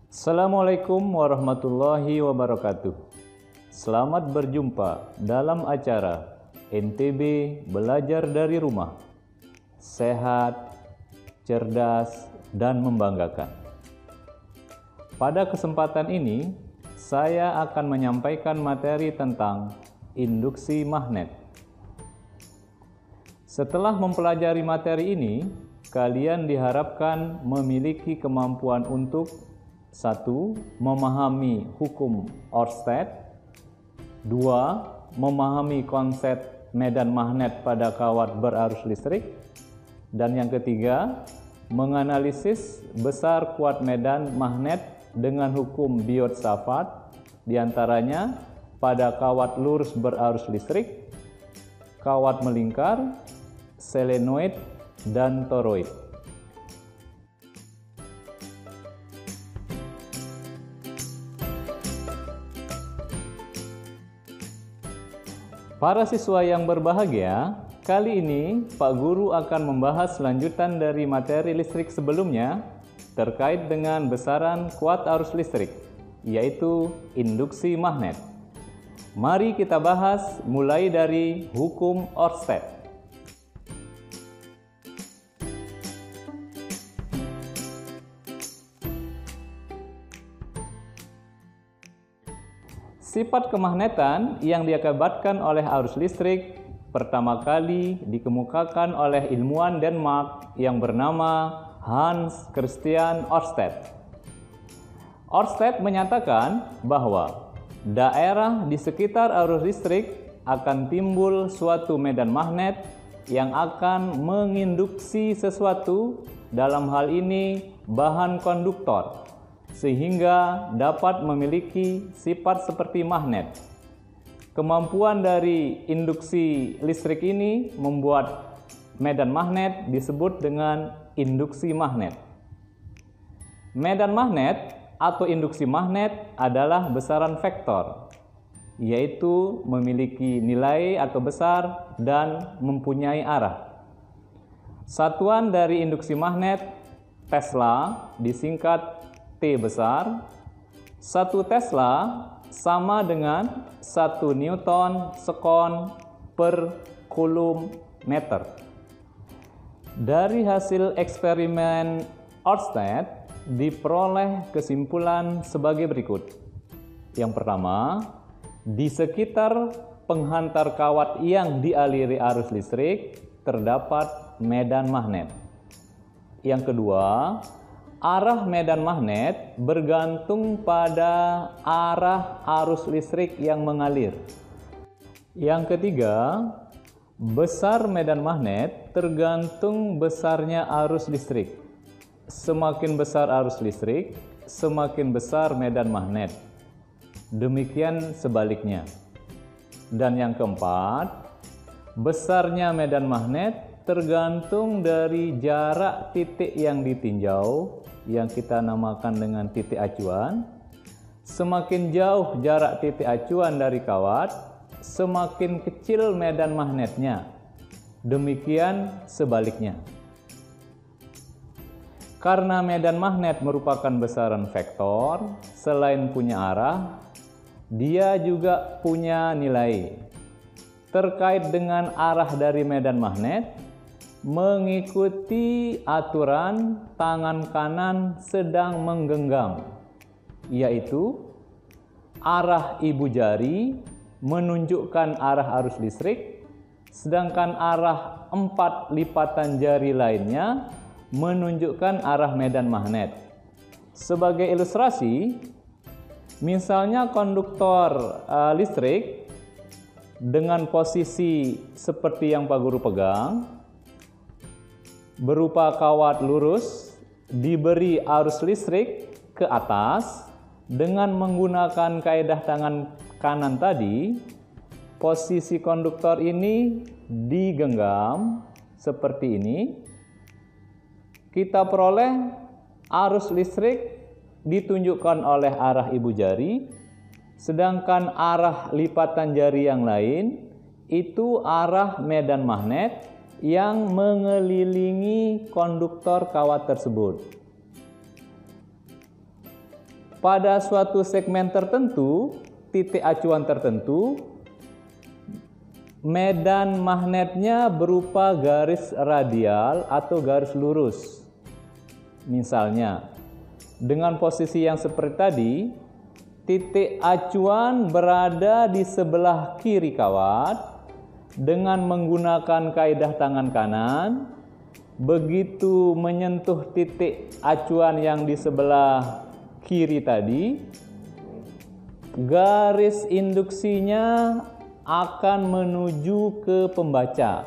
Assalamualaikum warahmatullahi wabarakatuh. Selamat berjumpa dalam acara NTB Belajar dari Rumah. Sehat, cerdas, dan membanggakan. Pada kesempatan ini, saya akan menyampaikan materi tentang induksi magnet. Setelah mempelajari materi ini, kalian diharapkan memiliki kemampuan untuk 1. Memahami hukum Ørsted. 2. Memahami konsep medan magnet pada kawat berarus listrik. Dan yang ketiga, menganalisis besar kuat medan magnet dengan hukum Biot-Savart, diantaranya pada kawat lurus berarus listrik, kawat melingkar, selenoid, dan toroid. Para siswa yang berbahagia, kali ini Pak Guru akan membahas lanjutan dari materi listrik sebelumnya terkait dengan besaran kuat arus listrik, yaitu induksi magnet. Mari kita bahas mulai dari hukum Ørsted. Sifat kemagnetan yang diakibatkan oleh arus listrik pertama kali dikemukakan oleh ilmuwan Denmark yang bernama Hans Christian Ørsted. Ørsted menyatakan bahwa daerah di sekitar arus listrik akan timbul suatu medan magnet yang akan menginduksi sesuatu, dalam hal ini bahan konduktor, sehingga dapat memiliki sifat seperti magnet. Kemampuan dari induksi listrik ini membuat medan magnet disebut dengan induksi magnet. Medan magnet atau induksi magnet adalah besaran vektor, yaitu memiliki nilai atau besar dan mempunyai arah. Satuan dari induksi magnet Tesla disingkat T besar. 1 Tesla sama dengan 1 Newton sekon per kulum meter. Dari hasil eksperimen Ørsted diperoleh kesimpulan sebagai berikut. Yang pertama, di sekitar penghantar kawat yang dialiri arus listrik terdapat medan magnet. Yang kedua, arah medan magnet bergantung pada arah arus listrik yang mengalir. Yang ketiga, besar medan magnet tergantung besarnya arus listrik. Semakin besar arus listrik, semakin besar medan magnet. Demikian sebaliknya. Dan yang keempat, besarnya medan magnet tergantung dari jarak titik yang ditinjau, yang kita namakan dengan titik acuan. Semakin jauh jarak titik acuan dari kawat, semakin kecil medan magnetnya. Demikian sebaliknya. Karena medan magnet merupakan besaran vektor, selain punya arah, dia juga punya nilai. Terkait dengan arah dari medan magnet, mengikuti aturan tangan kanan sedang menggenggam, yaitu arah ibu jari menunjukkan arah arus listrik, sedangkan arah 4 lipatan jari lainnya menunjukkan arah medan magnet. Sebagai ilustrasi, misalnya konduktor listrik dengan posisi seperti yang Pak Guru pegang, berupa kawat lurus, diberi arus listrik ke atas dengan menggunakan kaedah tangan kanan tadi. Posisi konduktor ini digenggam seperti ini. Kita peroleh arus listrik ditunjukkan oleh arah ibu jari, sedangkan arah lipatan jari yang lain itu arah medan magnet yang mengelilingi konduktor kawat tersebut. pada suatu segmen tertentu, titik acuan tertentu, medan magnetnya berupa garis radial atau garis lurus. Misalnya, dengan posisi yang seperti tadi, titik acuan berada di sebelah kiri kawat dengan menggunakan kaidah tangan kanan. Begitu menyentuh titik acuan yang di sebelah kiri tadi, garis induksinya akan menuju ke pembaca.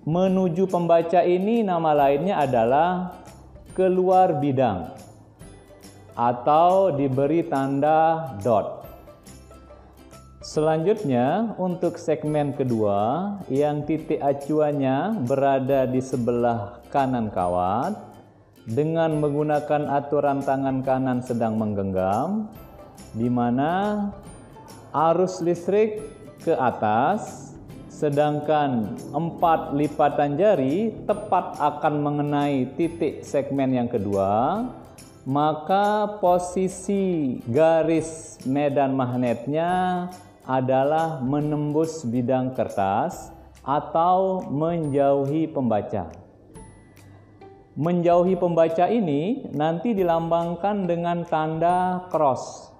Menuju pembaca ini nama lainnya adalah keluar bidang atau diberi tanda dot. Selanjutnya, untuk segmen kedua yang titik acuannya berada di sebelah kanan kawat dengan menggunakan aturan tangan kanan sedang menggenggam, di mana arus listrik ke atas, sedangkan 4 lipatan jari tepat akan mengenai titik segmen yang kedua, maka posisi garis medan magnetnya adalah menembus bidang kertas atau menjauhi pembaca. Menjauhi pembaca ini nanti dilambangkan dengan tanda cross.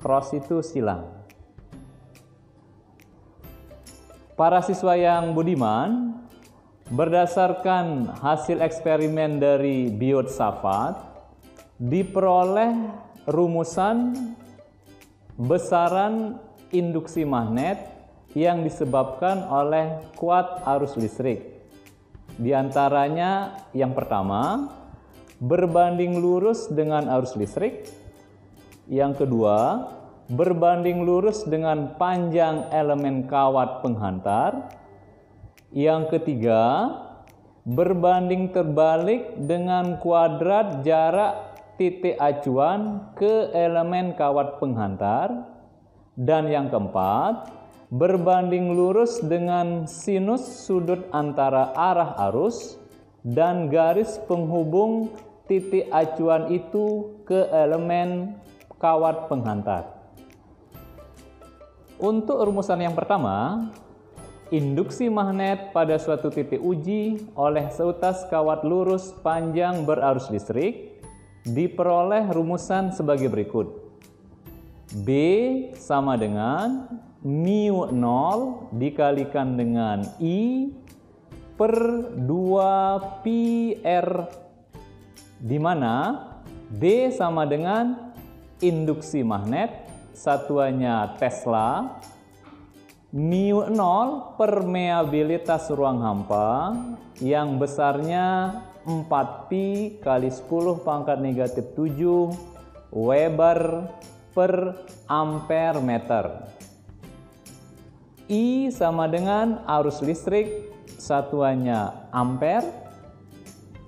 Cross itu silang. Para siswa yang budiman, berdasarkan hasil eksperimen dari Biot Safat, diperoleh rumusan besaran induksi magnet yang disebabkan oleh kuat arus listrik. Di antaranya yang pertama, berbanding lurus dengan arus listrik. Yang kedua, berbanding lurus dengan panjang elemen kawat penghantar. Yang ketiga, berbanding terbalik dengan kuadrat jarak titik acuan ke elemen kawat penghantar. Dan yang keempat, berbanding lurus dengan sinus sudut antara arah arus dan garis penghubung titik acuan itu ke elemen kawat penghantar. Untuk rumusan yang pertama, induksi magnet pada suatu titik uji oleh seutas kawat lurus panjang berarus listrik diperoleh rumusan sebagai berikut. B sama dengan mu 0 dikalikan dengan I per 2 pi R, di mana B sama dengan induksi magnet, satuannya Tesla, mu 0 permeabilitas ruang hampa yang besarnya 4 pi kali 10⁻⁷ Weber per ampere meter. I sama dengan arus listrik, satuannya ampere,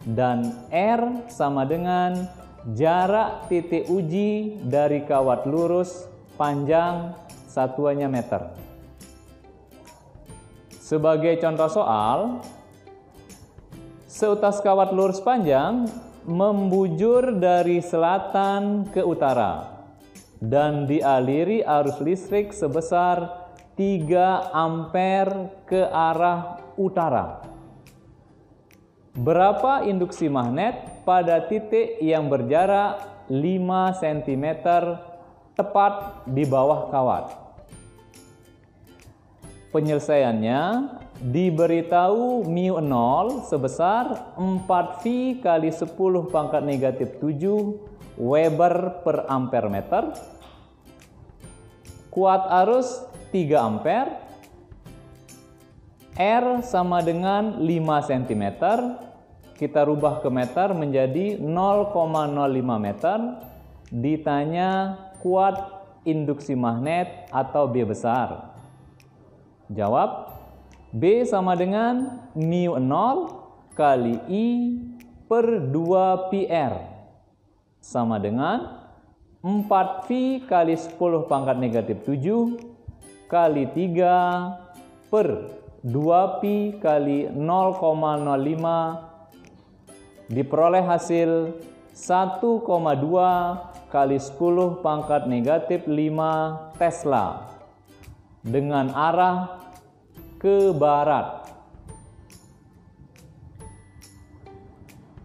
dan R sama dengan jarak titik uji dari kawat lurus panjang, satuannya meter. Sebagai contoh soal, seutas kawat lurus panjang membujur dari selatan ke utara dan dialiri arus listrik sebesar 3 ampere ke arah utara. Berapa induksi magnet pada titik yang berjarak 5 cm tepat di bawah kawat? Penyelesaiannya diberitahu mu 0 sebesar 4 pi kali 10⁻⁷ Weber per ampere meter, kuat arus 3 ampere, R sama dengan 5 cm, kita rubah ke meter menjadi 0,05 meter, ditanya kuat induksi magnet atau B besar. Jawab, B sama dengan mu 0 kali I per 2 pi R sama dengan 4 pi kali 10⁻⁷ kali 3 per 2 pi kali 0,05 diperoleh hasil 1,2 kali 10 pangkat negatif 5 Tesla dengan arah ke barat.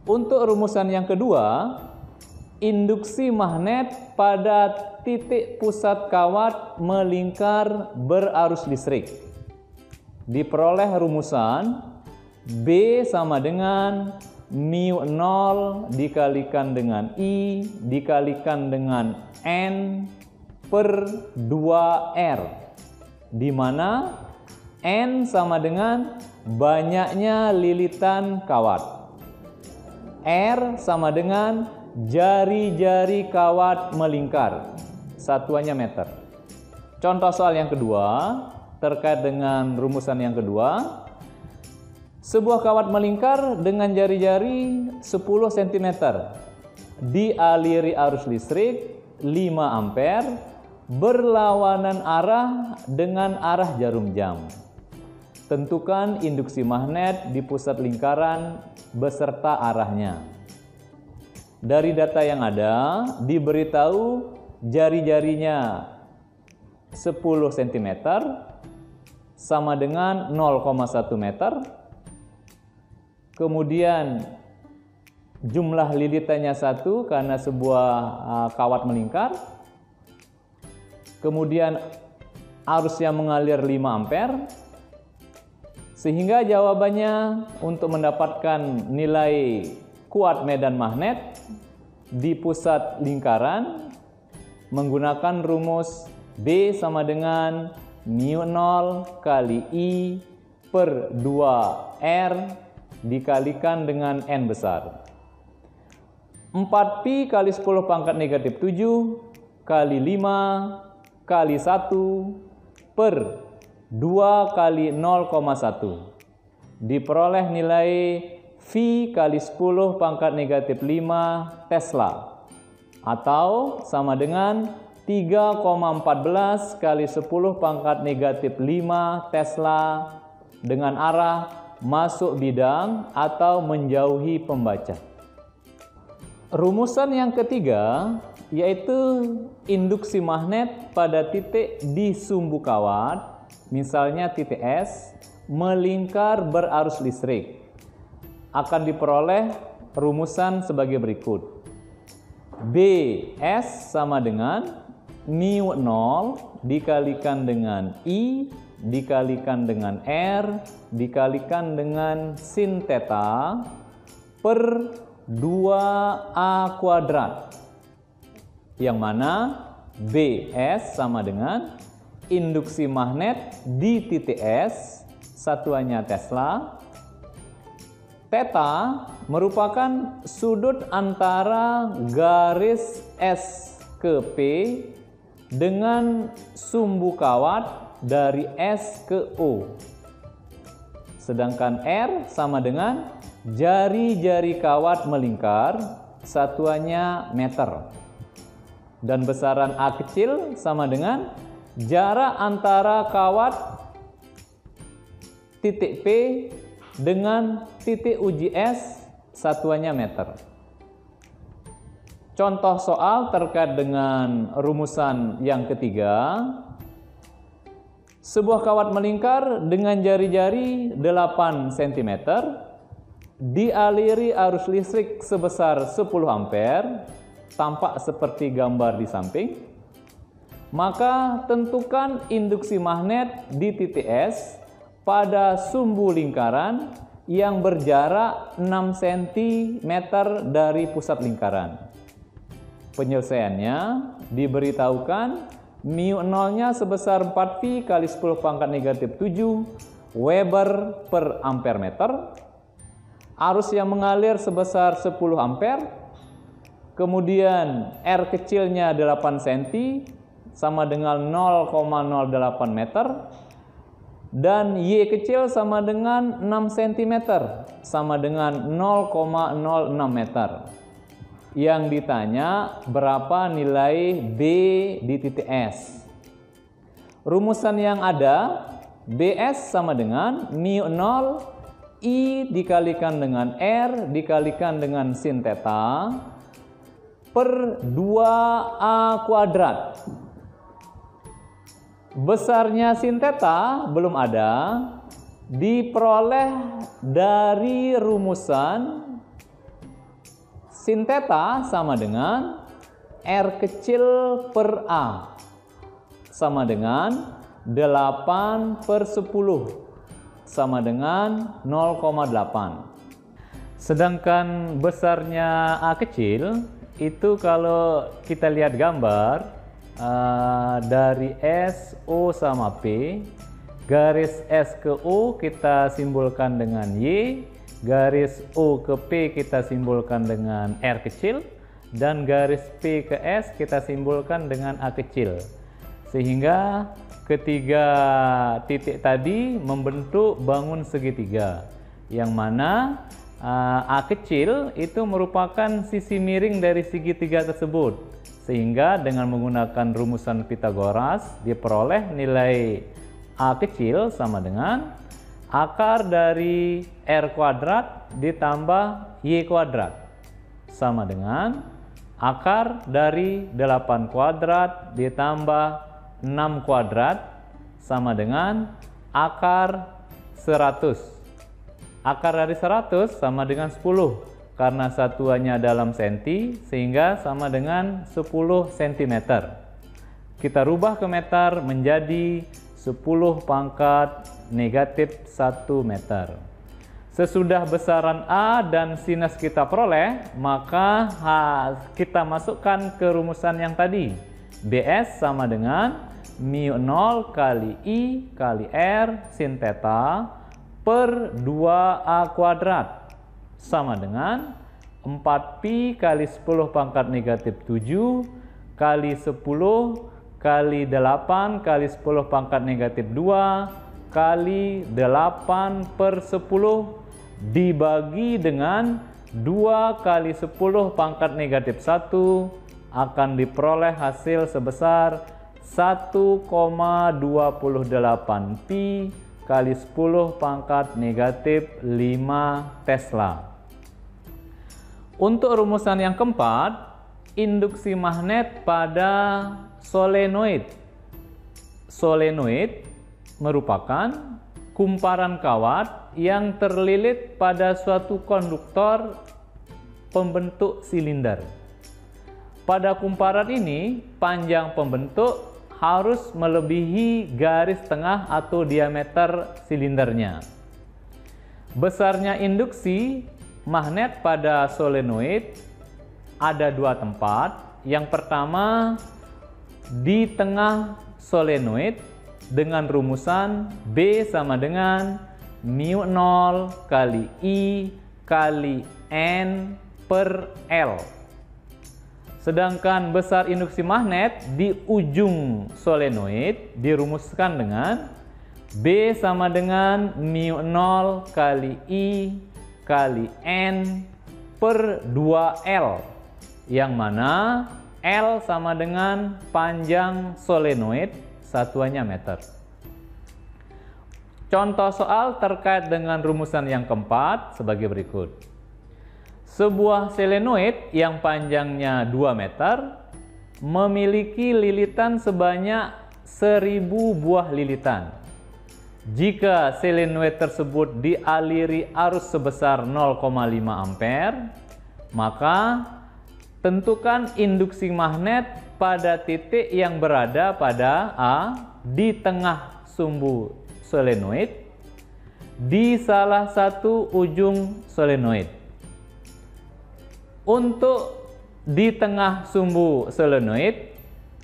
Untuk rumusan yang kedua, induksi magnet pada titik pusat kawat melingkar berarus listrik. Diperoleh rumusan B sama dengan mu0 dikalikan dengan I dikalikan dengan N per 2R, di mana N sama dengan banyaknya lilitan kawat, R sama dengan jari-jari kawat melingkar, satuannya meter. Contoh soal yang kedua terkait dengan rumusan yang kedua. Sebuah kawat melingkar dengan jari-jari 10 cm dialiri arus listrik 5 ampere berlawanan arah dengan arah jarum jam. Tentukan induksi magnet di pusat lingkaran beserta arahnya. Dari data yang ada, diberitahu jari-jarinya 10 cm sama dengan 0,1 meter. Kemudian jumlah lilitannya 1 karena sebuah kawat melingkar. Kemudian arus yang mengalir 5 ampere. Sehingga jawabannya untuk mendapatkan nilai kuat medan magnet di pusat lingkaran menggunakan rumus B sama dengan mu0 kali I per 2R dikalikan dengan N besar. 4pi kali 10 pangkat negatif 7 kali 5 kali 1 per 2 kali 0,1. Diperoleh nilai V kali 10 pangkat negatif 5 Tesla. Atau sama dengan 3,14 kali 10 pangkat negatif 5 Tesla dengan arah masuk bidang atau menjauhi pembaca. Rumusan yang ketiga yaitu induksi magnet pada titik di sumbu kawat, misalnya titik S, melingkar berarus listrik. Akan diperoleh rumusan sebagai berikut. BS sama dengan mu0 dikalikan dengan I dikalikan dengan R dikalikan dengan sin theta per 2A kuadrat, yang mana BS sama dengan induksi magnet di titik S, satuannya Tesla. Theta merupakan sudut antara garis S ke P dengan sumbu kawat dari S ke O. Sedangkan R sama dengan jari-jari kawat melingkar, satuannya meter. Dan besaran A kecil sama dengan jarak antara kawat titik P dengan titik uji S, satuannya meter. Contoh soal terkait dengan rumusan yang ketiga. Sebuah kawat melingkar dengan jari-jari 8 cm dialiri arus listrik sebesar 10 ampere, tampak seperti gambar di samping. Maka tentukan induksi magnet di titik S pada sumbu lingkaran yang berjarak 6 cm dari pusat lingkaran. Penyelesaiannya diberitahukan mu0-nya sebesar 4pi kali 10 pangkat negatif 7 Weber per ampere meter. Arus yang mengalir sebesar 10 ampere. Kemudian R kecilnya 8 cm sama dengan 0,08 meter. Dan Y kecil sama dengan 6 cm sama dengan 0,06 meter. Yang ditanya berapa nilai B di titik S. Rumusan yang ada, BS sama dengan mu0 I dikalikan dengan R dikalikan dengan sin theta per 2A kuadrat. Besarnya sin theta belum ada, diperoleh dari rumusan sin theta sama dengan R kecil per A sama dengan 8 per 10 sama dengan 0,8. Sedangkan besarnya A kecil itu kalau kita lihat gambar dari S, O sama P, garis S ke O kita simbolkan dengan Y, garis O ke P kita simbolkan dengan R kecil, dan garis P ke S kita simbolkan dengan A kecil. Sehingga ketiga titik tadi membentuk bangun segitiga, yang mana A kecil itu merupakan sisi miring dari segitiga tersebut. Sehingga dengan menggunakan rumusan Pythagoras diperoleh nilai A kecil sama dengan akar dari R kuadrat ditambah Y kuadrat sama dengan akar dari 8 kuadrat ditambah 6 kuadrat sama dengan akar 100. Akar dari 100 sama dengan 10. Karena satuannya dalam senti, sehingga sama dengan 10 cm. Kita rubah ke meter menjadi 10 pangkat negatif 1 meter. Sesudah besaran A dan sinus kita peroleh, maka kita masukkan ke rumusan yang tadi. BS sama dengan μ0 kali I kali R sin theta per 2A kuadrat. Sama dengan 4pi kali 10 pangkat negatif 7 kali 10 kali 8 kali 10 pangkat negatif 2 kali 8 per 10 dibagi dengan 2 kali 10 pangkat negatif 1 akan diperoleh hasil sebesar 1,28 pi kali 10 pangkat negatif 5 Tesla. Untuk rumusan yang keempat, induksi magnet pada solenoid. Solenoid merupakan kumparan kawat yang terlilit pada suatu konduktor pembentuk silinder. Pada kumparan ini, panjang pembentuk harus melebihi garis tengah atau diameter silindernya. Besarnya induksi magnet pada solenoid ada dua tempat. Yang pertama di tengah solenoid dengan rumusan B sama dengan μ0 kali I kali N per L. Sedangkan besar induksi magnet di ujung solenoid dirumuskan dengan B sama dengan μ0 kali I kali N per 2L, yang mana L sama dengan panjang solenoid, satuannya meter. Contoh soal terkait dengan rumusan yang keempat sebagai berikut. Sebuah solenoid yang panjangnya 2 meter memiliki lilitan sebanyak 1000 buah lilitan. Jika solenoid tersebut dialiri arus sebesar 0,5 ampere, maka tentukan induksi magnet pada titik yang berada pada A di tengah sumbu solenoid di salah satu ujung solenoid. Untuk di tengah sumbu solenoid,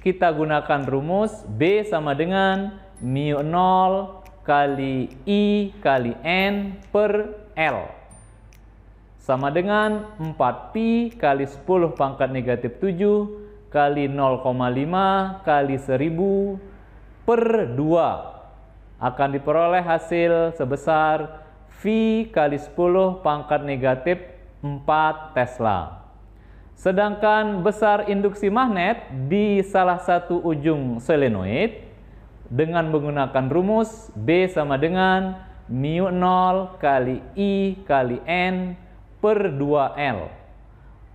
kita gunakan rumus B sama dengan μ0 kali I kali N per L sama dengan 4pi kali 10 pangkat negatif 7 kali 0,5 kali 1000 per 2 akan diperoleh hasil sebesar V kali 10 pangkat negatif 4 Tesla. Sedangkan besar induksi magnet di salah satu ujung solenoid dengan menggunakan rumus B sama dengan μ0 kali I kali N per 2L.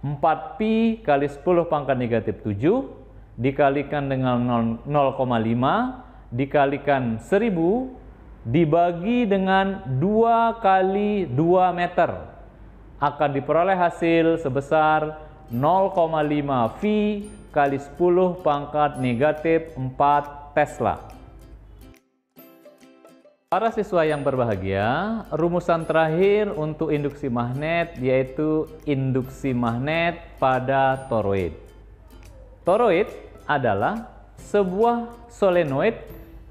4pi kali 10 pangkat negatif 7 dikalikan dengan 0,5 dikalikan 1000 dibagi dengan 2 kali 2 meter akan diperoleh hasil sebesar 0,5 V kali 10 pangkat negatif 4 Tesla. Para siswa yang berbahagia, rumusan terakhir untuk induksi magnet yaitu induksi magnet pada toroid. Toroid adalah sebuah solenoid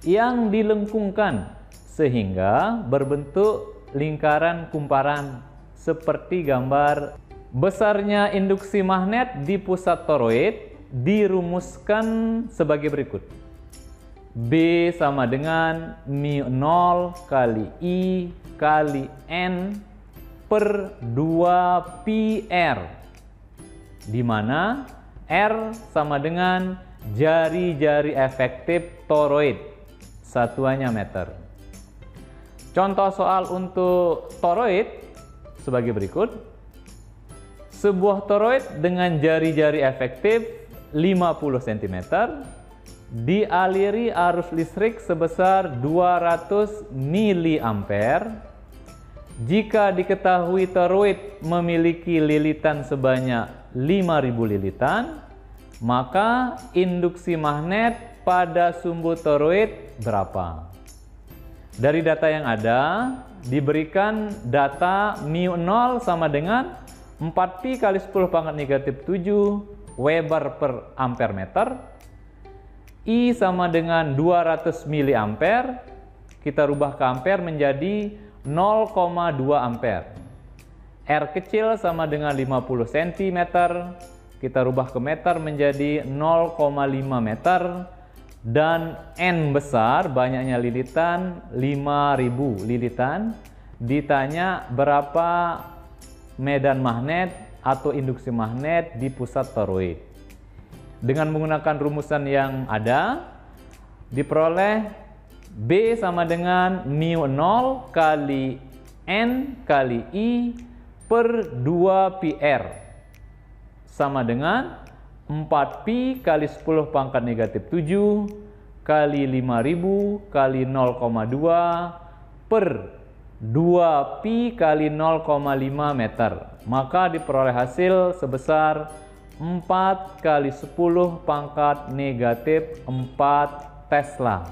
yang dilengkungkan sehingga berbentuk lingkaran kumparan seperti gambar. Besarnya induksi magnet di pusat toroid dirumuskan sebagai berikut. B sama dengan mu0 kali I kali N per 2πr, di mana R sama dengan jari-jari efektif toroid, satuannya meter. Contoh soal untuk toroid sebagai berikut. Sebuah toroid dengan jari-jari efektif 50 cm dialiri arus listrik sebesar 200 mA. Jika diketahui toroid memiliki lilitan sebanyak 5000 lilitan, maka induksi magnet pada sumbu toroid berapa? Dari data yang ada, diberikan data mu0 sama dengan 4pi kali 10 pangkat negatif 7 Weber per ampere meter. I sama dengan 200 mA, kita rubah ke ampere menjadi 0,2 ampere. R kecil sama dengan 50 cm, kita rubah ke meter menjadi 0,5 meter. Dan N besar, banyaknya lilitan, 5000 lilitan. Ditanya berapa medan magnet atau induksi magnet di pusat toroid. Dengan menggunakan rumusan yang ada, diperoleh B sama dengan mu0 kali N kali I per 2πr sama dengan 4pi kali 10 pangkat negatif 7 kali 5000 kali 0,2 per 2pi kali 0,5 meter. Maka diperoleh hasil sebesar 4 kali 10 pangkat negatif 4 Tesla.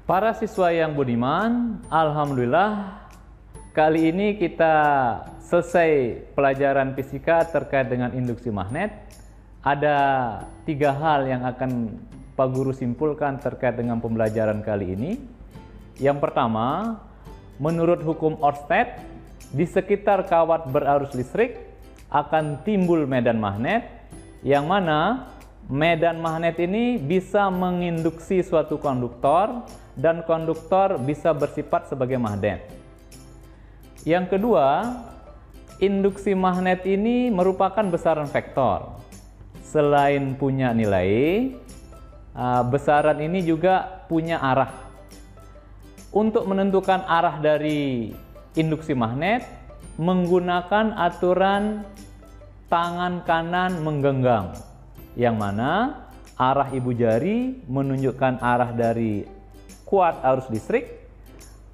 Para siswa yang budiman, alhamdulillah kali ini kita selesai pelajaran fisika terkait dengan induksi magnet. Ada 3 hal yang akan Pak Guru simpulkan terkait dengan pembelajaran kali ini. Yang pertama, menurut hukum Ørsted, di sekitar kawat berarus listrik akan timbul medan magnet, yang mana medan magnet ini bisa menginduksi suatu konduktor dan konduktor bisa bersifat sebagai magnet. Yang kedua, induksi magnet ini merupakan besaran vektor. Selain punya nilai, besaran ini juga punya arah. Untuk menentukan arah dari induksi magnet menggunakan aturan tangan kanan menggenggam, yang mana arah ibu jari menunjukkan arah dari kuat arus listrik,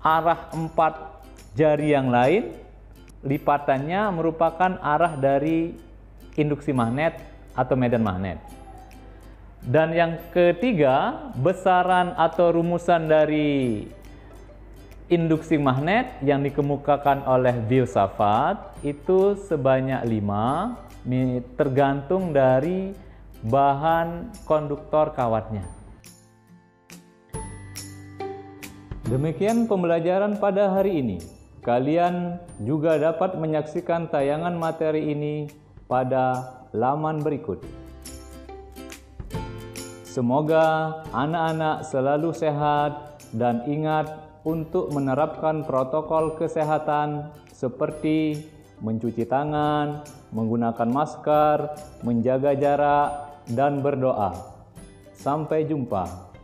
arah 4 jari yang lain lipatannya merupakan arah dari induksi magnet atau medan magnet. Dan yang ketiga, besaran atau rumusan dari induksi magnet yang dikemukakan oleh Biot-Savart itu sebanyak 5, tergantung dari bahan konduktor kawatnya. Demikian pembelajaran pada hari ini. Kalian juga dapat menyaksikan tayangan materi ini pada laman berikut. Semoga anak-anak selalu sehat dan ingat untuk menerapkan protokol kesehatan seperti mencuci tangan, menggunakan masker, menjaga jarak, dan berdoa. Sampai jumpa.